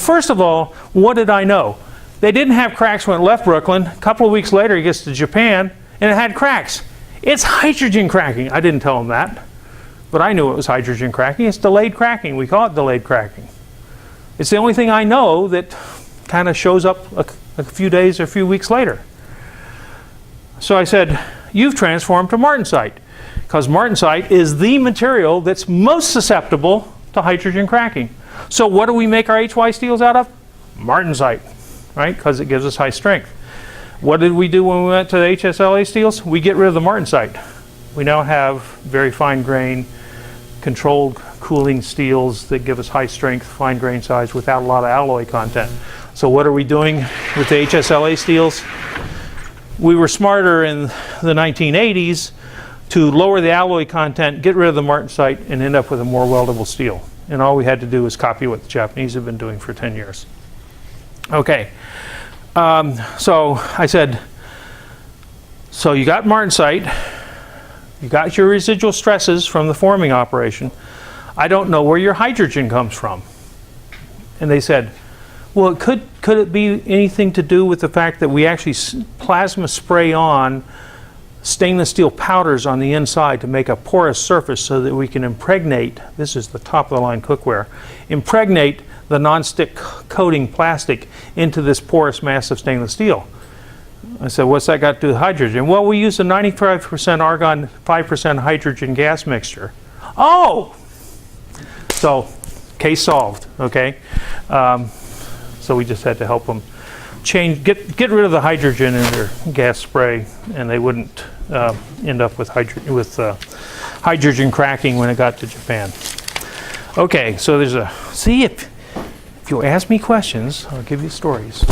first of all, what did I know? They didn't have cracks when it left Brooklyn. A couple of weeks later, it gets to Japan, and it had cracks. It's hydrogen cracking. I didn't tell them that, but I knew it was hydrogen cracking. It's delayed cracking. We call it delayed cracking. It's the only thing I know that kind of shows up a few days or a few weeks later. So I said, you've transformed to martensite, because martensite is the material that's most susceptible to hydrogen cracking. So what do we make our HY steels out of? Martensite, right? Because it gives us high strength. What did we do when we went to the HSLA steels? We get rid of the martensite. We now have very fine grain, controlled cooling steels that give us high strength, fine grain size without a lot of alloy content. So what are we doing with the HSLA steels? We were smarter in the 1980s to lower the alloy content, get rid of the martensite, and end up with a more weldable steel. And all we had to do was copy what the Japanese have been doing for 10 years. Okay, so I said, so you got martensite, you got your residual stresses from the forming operation. I don't know where your hydrogen comes from. And they said, well, could it be anything to do with the fact that we actually plasma spray on stainless steel powders on the inside to make a porous surface so that we can impregnate, this is the top of the line cookware, impregnate the non-stick coating plastic into this porous mass of stainless steel. I said, what's that got to do with hydrogen? Well, we use a 95% argon, 5% hydrogen gas mixture. Oh! So, case solved, okay? So we just had to help them get rid of the hydrogen in their gas spray, and they wouldn't end up with hydrogen cracking when it got to Japan. Okay, so there's a, see, if you ask me questions, I'll give you stories.